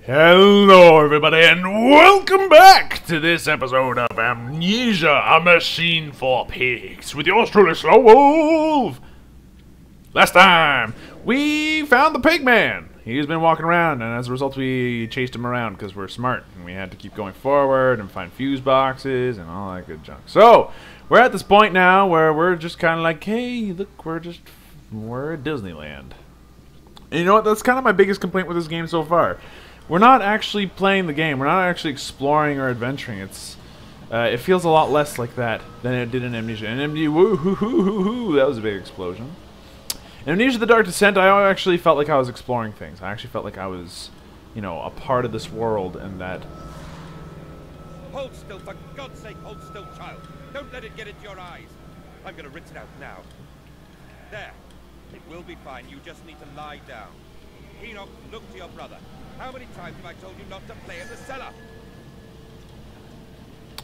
Hello everybody and welcome back to this episode of Amnesia, a machine for pigs, with yours truly, SlowWolf. Last time, we found the pig man. He's been walking around, and as a result we chased him around because we're smart, and we had to keep going forward and find fuse boxes and all that good junk. So, we're at this point now where we're just kind of like, hey, look, we're at Disneyland. And you know what, that's kind of my biggest complaint with this game so far. We're not actually playing the game. We're not actually exploring or adventuring. It feels a lot less like that than it did in Amnesia. And Amnesia, that was a big explosion. In Amnesia: The Dark Descent, I actually felt like I was exploring things. I actually felt like I was, you know, a part of this world, and that. Hold still, for God's sake, hold still, child. Don't let it get into your eyes. I'm gonna rinse it out now. There. It will be fine. You just need to lie down. Enoch, look to your brother. How many times have I told you not to play in the cellar?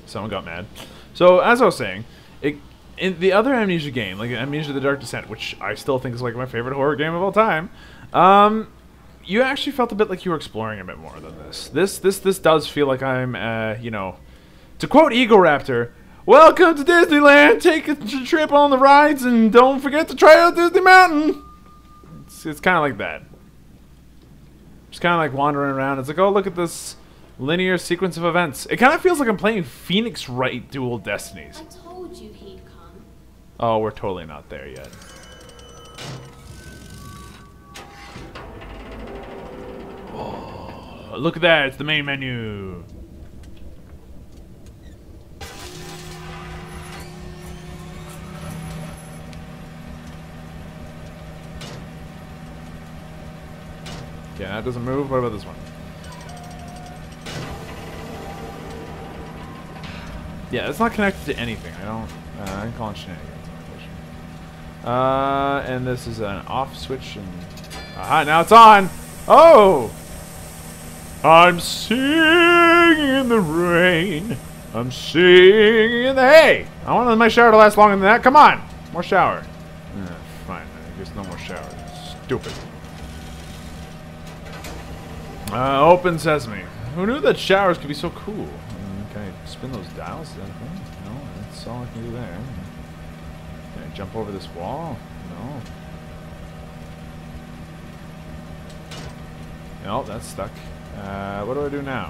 Someone got mad. So, as I was saying, in the other Amnesia game, like Amnesia: The Dark Descent, which I still think is like my favorite horror game of all time, you actually felt a bit like you were exploring a bit more than this. This does feel like I'm, you know, to quote Ego Raptor, "Welcome to Disneyland. Take a trip on the rides and don't forget to try out Disney Mountain." It's kind of like that. Just kind of like wandering around. It's like, oh, look at this linear sequence of events. It kind of feels like I'm playing Phoenix Wright Dual Destinies. I told you he'd come. Oh, we're totally not there yet. Oh, look at that. It's the main menu. Okay, that doesn't move. What about this one? Yeah, it's not connected to anything. I can call it shenanigans. And this is an off switch, and aha, now it's on. Oh, I'm singing in the rain. I'm singing in the hay. I wanted my shower to last longer than that. Come on, more shower. Fine. I guess no more shower. Stupid. Open sesame. Who knew that showers could be so cool? Can I spin those dials? Is that a thing? No, that's all I can do there. Can I jump over this wall? No. No, that's stuck. What do I do now?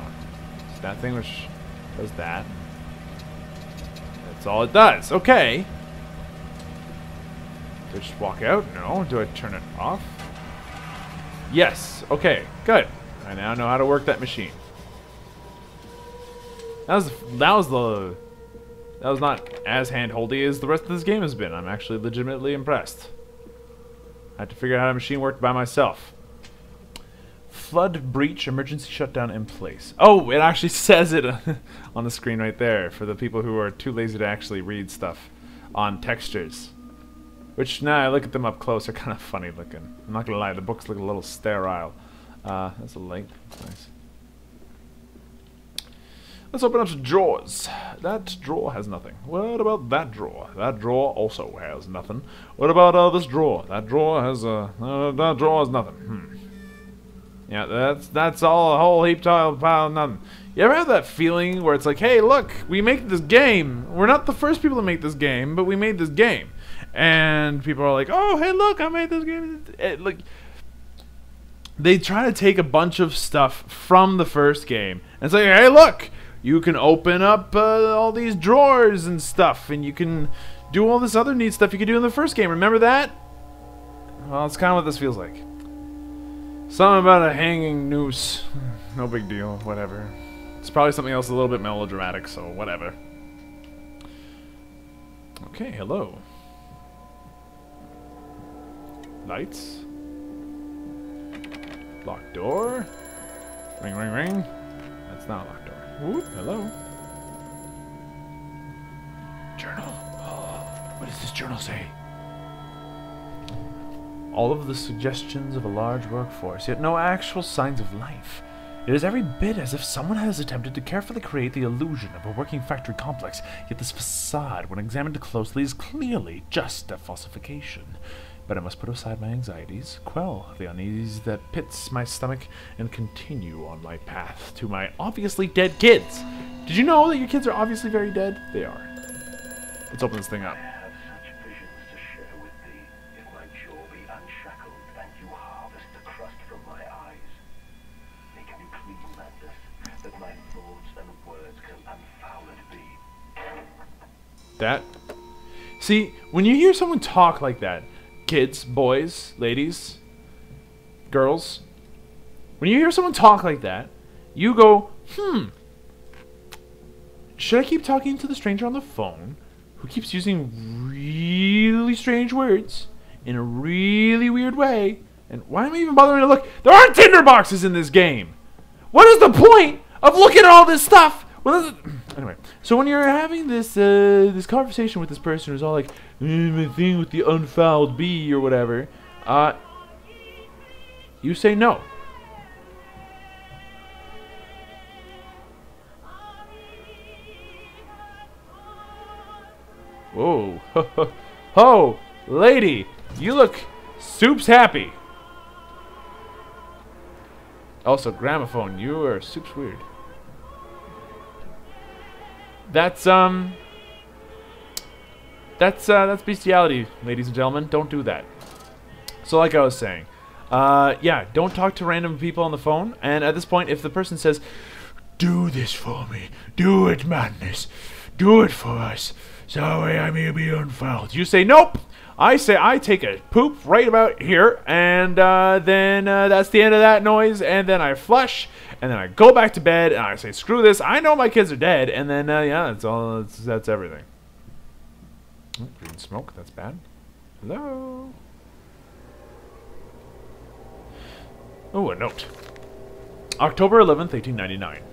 It's that thing which does that. That's all it does. Okay. Do I just walk out? No. Do I turn it off? Yes. Okay. Good. I now know how to work that machine. That was not as hand-holdy as the rest of this game has been. I'm actually legitimately impressed. I had to figure out how the machine worked by myself. Flood breach emergency shutdown in place. Oh, it actually says it on the screen right there for the people who are too lazy to actually read stuff on textures. Which, now I look at them up close, they're kind of funny looking. I'm not gonna lie, the books look a little sterile. That's a light. Nice. Let's open up some drawers. That drawer has nothing. What about that drawer? That drawer also has nothing. What about this drawer? That drawer has that drawer has nothing. Yeah, that's all a whole heap pile of nothing. You ever have that feeling where it's like, hey, look, we make this game. We're not the first people to make this game, but we made this game, and people are like, oh, hey, look, I made this game. Like. They try to take a bunch of stuff from the first game and say, hey, look, you can open up all these drawers and stuff, and you can do all this other neat stuff you could do in the first game. Remember that? Well, it's kind of what this feels like. Something about a hanging noose. No big deal. Whatever. It's probably something else a little bit melodramatic, so whatever. Okay, hello. Lights. Locked door. Ring, ring, ring. That's not a locked door. Whoop, hello. Journal. Oh, what does this journal say? All of the suggestions of a large workforce, yet no actual signs of life. It is every bit as if someone has attempted to carefully create the illusion of a working factory complex, yet this facade, when examined closely, is clearly just a falsification. But I must put aside my anxieties, quell the unease that pits my stomach, and continue on my path to my obviously dead kids. Did you know that your kids are obviously very dead? They are. Let's open this thing up. That. See, when you hear someone talk like that, kids, boys, ladies, girls, when you hear someone talk like that, you go, should I keep talking to the stranger on the phone who keeps using really strange words in a really weird way? And why am I even bothering to look? There aren't tinderboxes in this game! What is the point of looking at all this stuff? Well, anyway, so when you're having this this conversation with this person who's all like, my thing with the unfouled bee or whatever, you say no. Whoa, ho, lady, you look soup's happy. Also, gramophone, you are soup's weird. That's bestiality, ladies and gentlemen. Don't do that. So like I was saying, yeah, don't talk to random people on the phone. And at this point, if the person says, do this for me, do it, madness, do it for us, so I may be unfouled, you say, nope. I say I take a poop right about here, and then that's the end of that noise, and then I flush, and then I go back to bed, and I say, screw this, I know my kids are dead, and then, yeah, that's everything. Oh, green smoke, that's bad. Hello? Oh, a note. October 11th, 1899.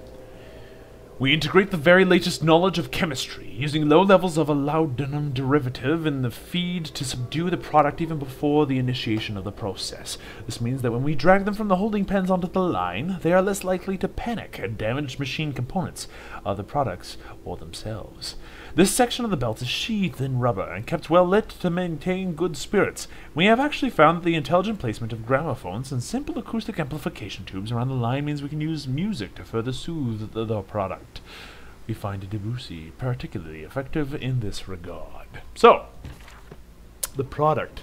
We integrate the very latest knowledge of chemistry, using low levels of a laudanum derivative in the feed to subdue the product even before the initiation of the process. This means that when we drag them from the holding pens onto the line, they are less likely to panic and damage machine components, other products, or themselves. This section of the belt is sheathed in rubber and kept well lit to maintain good spirits. We have actually found that the intelligent placement of gramophones and simple acoustic amplification tubes around the line means we can use music to further soothe the product. We find Debussy particularly effective in this regard. So, the product,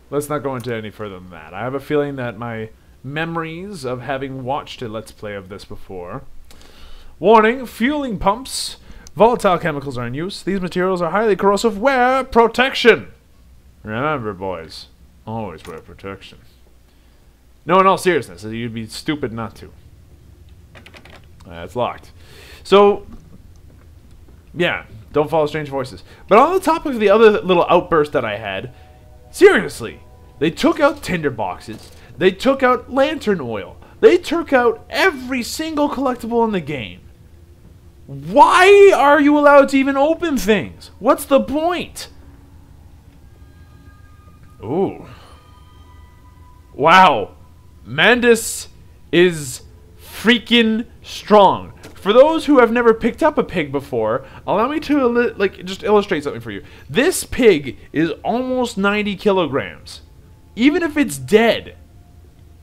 let's not go into any further than that. I have a feeling that my memories of having watched a Let's Play of this before. Warning, fueling pumps. Volatile chemicals are in use. These materials are highly corrosive. Wear protection. Remember, boys, always wear protection. No, in all seriousness, you'd be stupid not to. It's locked. So, yeah, don't follow strange voices. But on the topic of the other little outburst that I had, seriously, they took out tinder boxes. They took out lantern oil. They took out every single collectible in the game. Why are you allowed to even open things? What's the point? Ooh. Wow. Mandus is freaking strong. For those who have never picked up a pig before, allow me to just illustrate something for you. This pig is almost 90 kilograms. Even if it's dead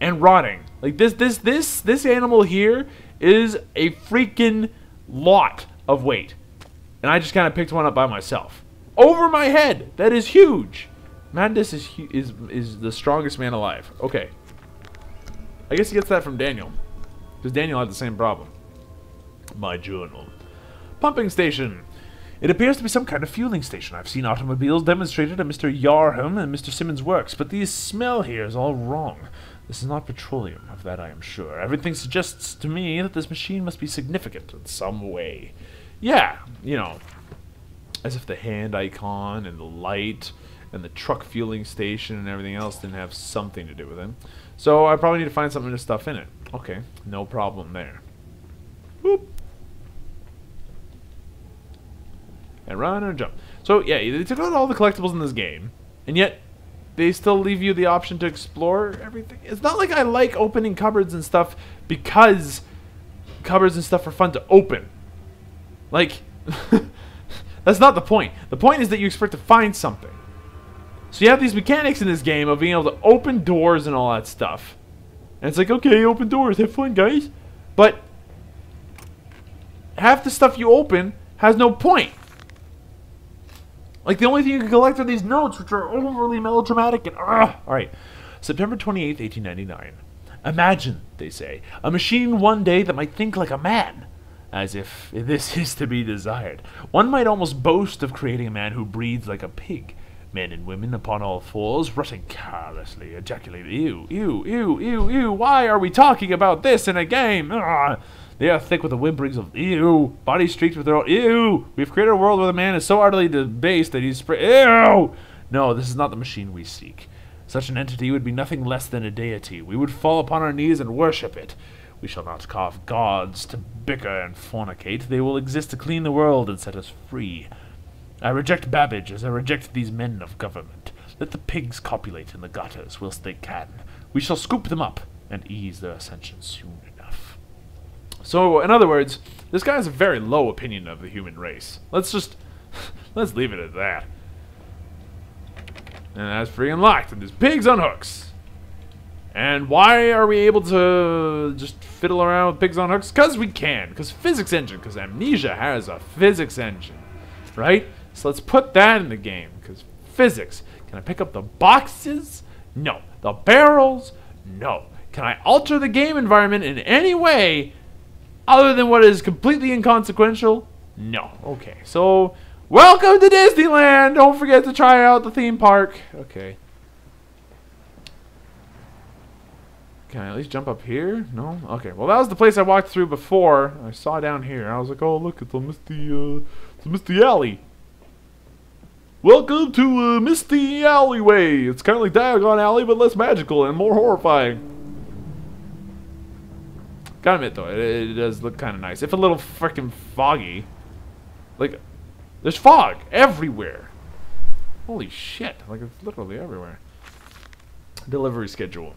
and rotting. Like this animal here is a freaking lot of weight. And I just kind of picked one up by myself. Over my head. That is huge. Mandus is the strongest man alive. Okay. I guess he gets that from Daniel. Because Daniel had the same problem. My journal. Pumping station. It appears to be some kind of fueling station. I've seen automobiles demonstrated at Mr. Yarham and Mr. Simmons' works, but the smell here is all wrong. This is not petroleum, of that I am sure. Everything suggests to me that this machine must be significant in some way. Yeah, you know, as if the hand icon and the light and the truck fueling station and everything else didn't have something to do with it. So I probably need to find something to stuff in it. Okay, no problem there. Boop. And run and jump. So yeah, they took out all the collectibles in this game, and yet they still leave you the option to explore everything. It's not like I like opening cupboards and stuff because cupboards and stuff are fun to open. Like, That's not the point. The point is that you expect to find something. So you have these mechanics in this game of being able to open doors and all that stuff. And it's like, okay, open doors, have fun, guys. But half the stuff you open has no point. Like, the only thing you can collect are these notes, which are overly melodramatic and Alright. September 28th, 1899. Imagine, they say, a machine one day that might think like a man. As if this is to be desired. One might almost boast of creating a man who breathes like a pig. Men and women upon all fours, rushing carelessly, ejaculating, ew, ew, ew, ew, ew, why are we talking about this in a game? They are thick with the whimperings of ew, bodies streaked with their own ew. We've created a world where the man is so utterly debased that he's ew. No, this is not the machine we seek. Such an entity would be nothing less than a deity. We would fall upon our knees and worship it. We shall not carve gods to bicker and fornicate. They will exist to clean the world and set us free. I reject Babbage as I reject these men of government. Let the pigs copulate in the gutters whilst they can. We shall scoop them up and ease their ascension soon enough. So, in other words, this guy has a very low opinion of the human race. Let's leave it at that. And that's freaking locked, and there's pigs on hooks. And why are we able to just fiddle around with pigs on hooks? Because we can. Because physics engine. Because Amnesia has a physics engine. Right? So let's put that in the game. Because physics. Can I pick up the boxes? No. The barrels? No. Can I alter the game environment in any way other than what is completely inconsequential? No. Okay. So, welcome to Disneyland! Don't forget to try out the theme park. Okay. Can I at least jump up here? No? Okay. Well, that was the place I walked through before. I saw down here. I was like, oh, look, it's a misty alley. Welcome to Misty Alleyway. It's kind of like Diagon Alley, but less magical and more horrifying. Gotta admit, though, it does look kind of nice. If a little freaking foggy. Like, there's fog everywhere. Holy shit. Like, it's literally everywhere. Delivery schedule.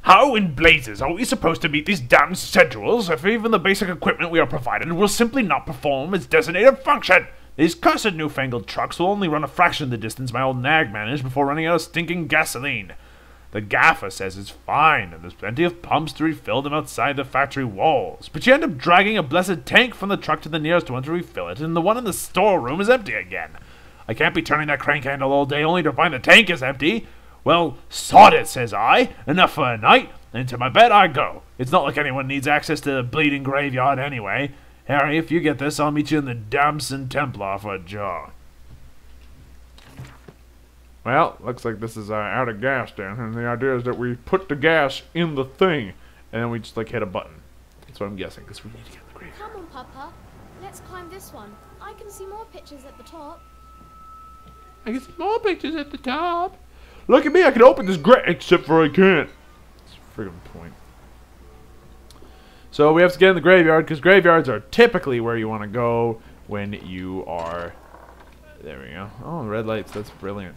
How in blazes are we supposed to meet these damn schedules if even the basic equipment we are provided will simply not perform its designated function? These cursed newfangled trucks will only run a fraction of the distance my old nag managed before running out of stinking gasoline. The gaffer says it's fine, and there's plenty of pumps to refill them outside the factory walls. But you end up dragging a blessed tank from the truck to the nearest one to refill it, and the one in the storeroom is empty again. I can't be turning that crank handle all day only to find the tank is empty. Well, sod it, says I. Enough for a night, and to my bed I go. It's not like anyone needs access to the bleeding graveyard anyway. Harry, if you get this, I'll meet you in the Damson Templar for a jaw. Well, looks like this is out of gas down here, and the idea is that we put the gas in the thing, and then we just, like, hit a button. That's what I'm guessing, because we need to get in the graveyard. Come on, Papa. Let's climb this one. I can see more pictures at the top. I can see more pictures at the top. Look at me, I can open this except for I can't. That's a friggin' point. So we have to get in the graveyard, because graveyards are typically where you want to go when you are... There we go. Oh, red lights, that's brilliant.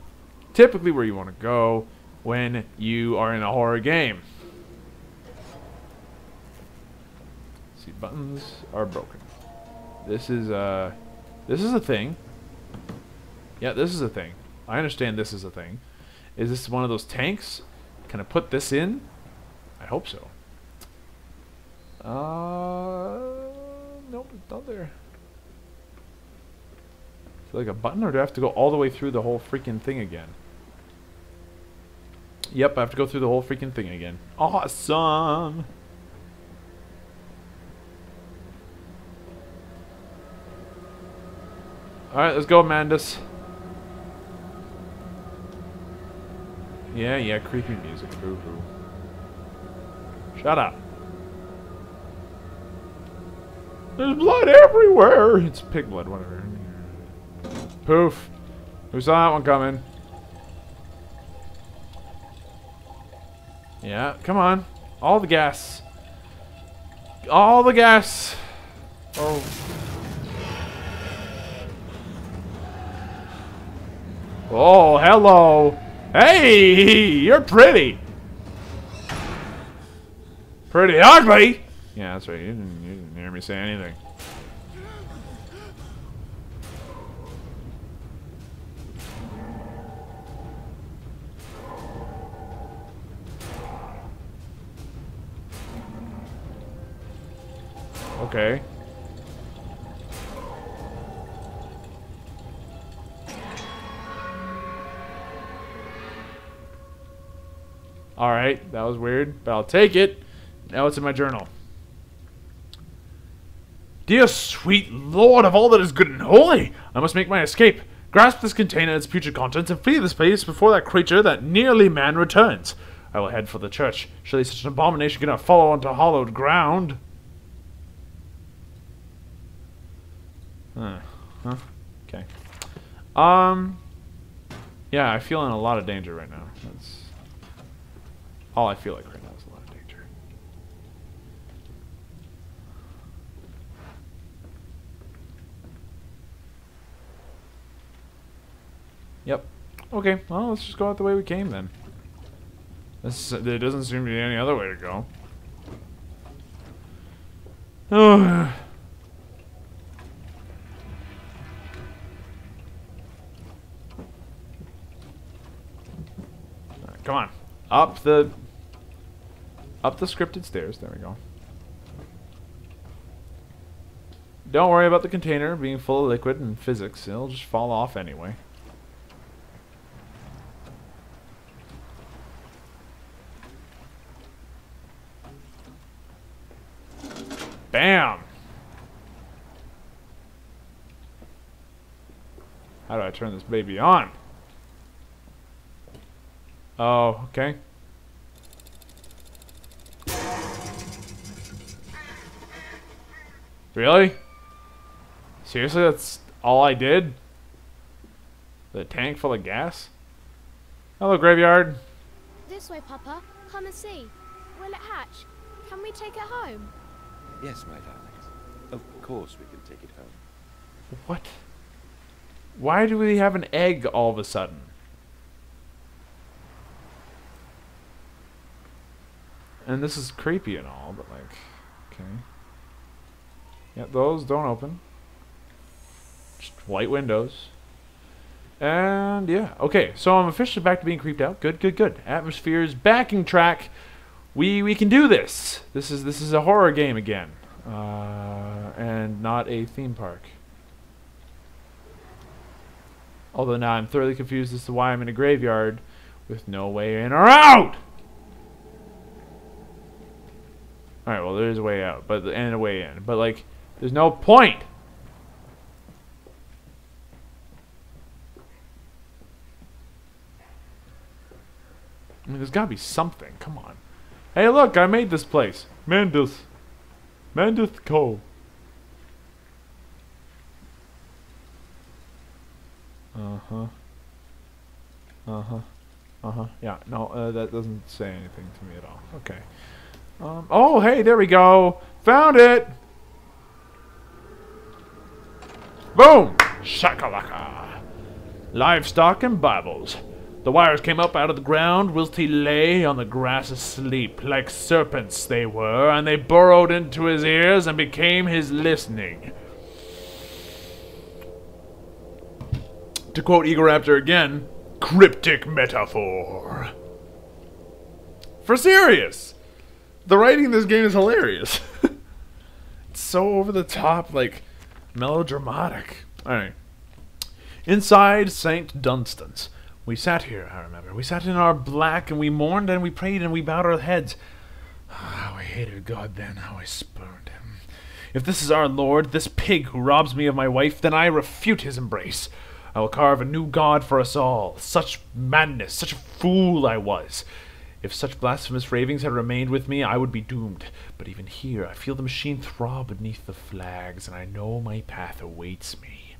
Typically where you want to go when you are in a horror game. See, buttons are broken. This is a thing. Yeah, this is a thing. I understand this is a thing. Is this one of those tanks? Can I put this in? I hope so. Nope, it's not there. Is it like a button, or do I have to go all the way through the whole freaking thing again? Yep, I have to go through the whole freaking thing again. Awesome! Alright, let's go, Amandus. Yeah, creepy music. Boo-hoo. Shut up. There's blood everywhere! It's pig blood, whatever. Poof. Who saw that one coming? Yeah, come on. All the gas. All the gas! Oh. Oh, hello! Hey! You're pretty! Pretty ugly! Yeah, that's right. You didn't hear me say anything. Okay. Alright, that was weird, but I'll take it. Now it's in my journal. Dear sweet Lord of all that is good and holy, I must make my escape. Grasp this container and its putrid contents and flee this place before that creature, that nearly man, returns. I will head for the church. Surely such an abomination cannot follow onto hallowed ground. Huh. Okay. Yeah, I feel in a lot of danger right now. That's all I feel like right now is a lot of danger. Yep. Okay, well, let's just go out the way we came then. There doesn't seem to be any other way to go. Oh. Right, come on. Up the scripted stairs. There we go. Don't worry about the container being full of liquid and physics. It'll just fall off anyway. Bam! How do I turn this baby on? Oh, okay. Really? Seriously, that's all I did? The tank full of gas? Hello, graveyard. This way, Papa. Come and see. Will it hatch? Can we take it home? Yes, my darlings. Of course we can take it home. What? Why do we have an egg all of a sudden? And this is creepy and all, but like, okay. Yeah, those don't open. Just white windows. And yeah, okay. So I'm officially back to being creeped out. Good, good, good. Atmosphere's backing track. We can do this. This is a horror game again, and not a theme park. Although now I'm thoroughly confused as to why I'm in a graveyard with no way in or out. All right, well there is a way out, but and a way in, but like there's no point. I mean, there's got to be something. Come on. Hey, look, I made this place. Mandus Co. Yeah, no, that doesn't say anything to me at all. Okay. Oh, hey, there we go. Found it. Boom. Shakalaka. Livestock and Bibles. The wires came up out of the ground whilst he lay on the grass asleep. Like serpents they were, and they burrowed into his ears and became his listening. To quote Egoraptor again, cryptic metaphor. For serious! The writing in this game is hilarious. It's so over the top, like, melodramatic. Alright. Inside St. Dunstan's. We sat here, I remember. We sat in our black, and we mourned, and we prayed, and we bowed our heads. How I hated God then, how I spurned him. If this is our Lord, this pig who robs me of my wife, then I refute his embrace. I will carve a new God for us all. Such madness, such a fool I was. If such blasphemous ravings had remained with me, I would be doomed. But even here, I feel the machine throb beneath the flags, and I know my path awaits me.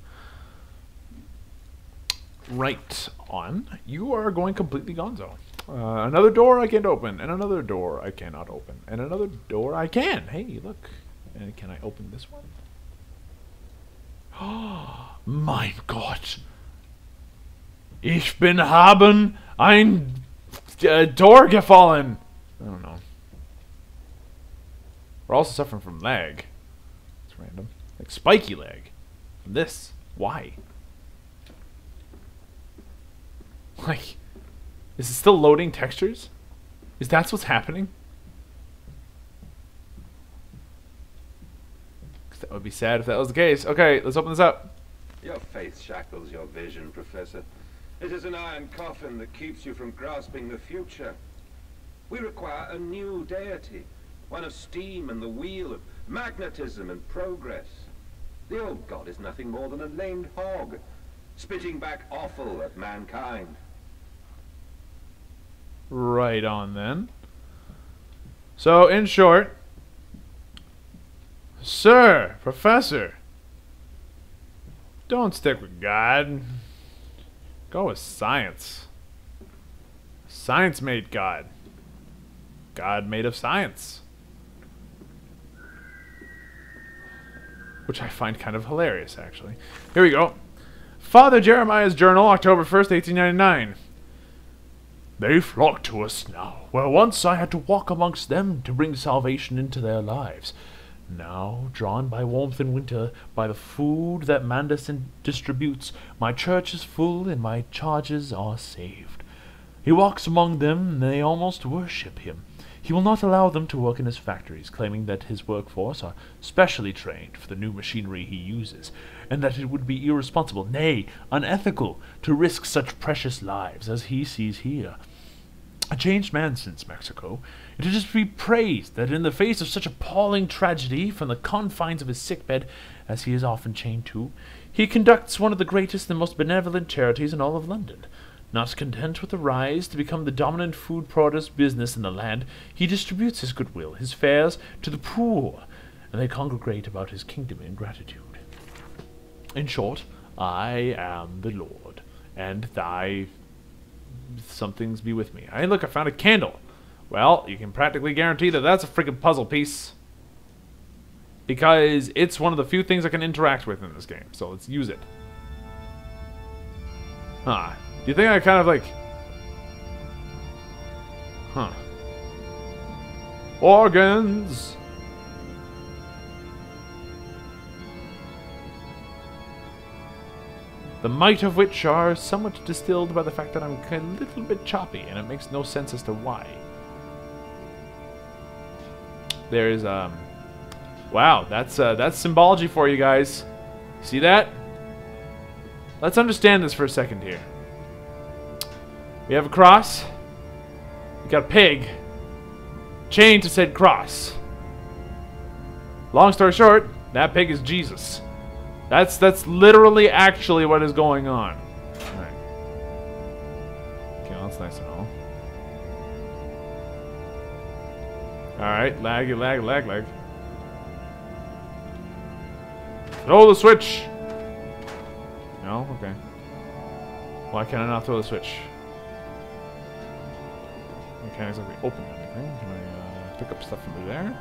Right on. You are going completely gonzo. Another door I can't open, and another door I cannot open, and another door I can. Hey, look. And can I open this one? Oh, mein Gott. Ich bin haben ein Tor gefallen. I don't know. We're also suffering from lag. It's random. Like spiky lag. From this. Why? Like, is it still loading textures? Is that what's happening? I would be sad if that was the case. Okay, let's open this up. Your faith shackles your vision, Professor. It is an iron coffin that keeps you from grasping the future. We require a new deity, one of steam and the wheel, of magnetism and progress. The old god is nothing more than a lamed hog, spitting back offal at mankind. Right on then. So, in short, Sir, Professor, don't stick with God. Go with science. Science made God. God made of science. Which I find kind of hilarious, actually. Here we go. Father Jeremiah's Journal, October 1st, 1899. They flock to us now, where once I had to walk amongst them to bring salvation into their lives. Now, drawn by warmth in winter, by the food that Manderson distributes, my church is full and my charges are saved. He walks among them, and they almost worship him. He will not allow them to work in his factories, claiming that his workforce are specially trained for the new machinery he uses, and that it would be irresponsible, nay, unethical, to risk such precious lives as he sees here. A changed man since Mexico. It is to be praised that in the face of such appalling tragedy from the confines of his sickbed, as he is often chained to, he conducts one of the greatest and most benevolent charities in all of London. Not content with the rise to become the dominant food produce business in the land, he distributes his goodwill, his fares, to the poor, and they congregate about his kingdom in gratitude. In short, I am the Lord, and thy somethings be with me. Hey, look, I found a candle. Well, you can practically guarantee that that's a freaking puzzle piece, because it's one of the few things I can interact with in this game. So let's use it. Huh. Do you think I kind of like... Huh. Organs! The might of which are somewhat distilled by the fact that I'm a little bit choppy, and it makes no sense as to why. There's, wow, that's symbology for you guys. See that? Let's understand this for a second here. We have a cross. We got a pig. Chained to said cross. Long story short, that pig is Jesus. That's literally actually what is going on. Alright. Okay, well, that's nice and all. Alright, lag. Throw the switch! No? Okay. Why can I not throw the switch? I can't exactly open anything. Can I pick up stuff from there?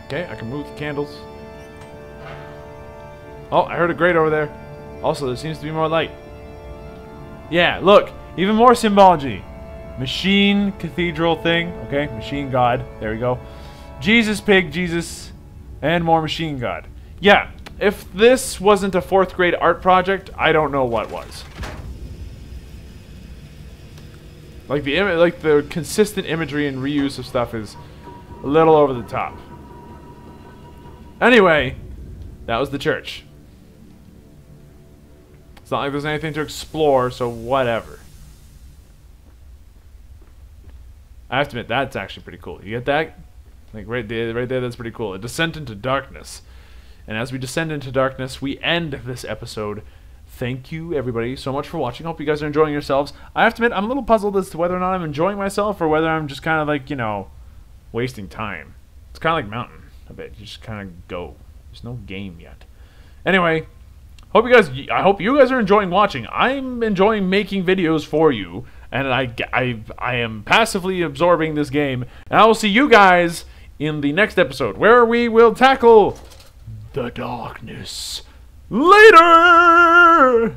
Okay, I can move the candles. Oh, I heard a grate over there. Also, there seems to be more light. Yeah, look! Even more symbology. Machine cathedral thing. Okay, machine god. There we go. Jesus, pig, Jesus, and more machine god. Yeah, if this wasn't a 4th grade art project, I don't know what was. Like the consistent imagery and reuse of stuff is a little over the top. Anyway, that was the church. It's not like there's anything to explore, so whatever. I have to admit, that's actually pretty cool. You get that? Like right there, that's pretty cool. A descent into darkness. And as we descend into darkness, we end this episode. Thank you, everybody, so much for watching. Hope you guys are enjoying yourselves. I have to admit, I'm a little puzzled as to whether or not I'm enjoying myself or whether I'm just kind of like, you know, wasting time. It's kind of like Mountain a bit. You just kind of go. There's no game yet. Anyway, I hope you guys are enjoying watching. I'm enjoying making videos for you, and I am passively absorbing this game. And I will see you guys in the next episode, where we will tackle the darkness. Later!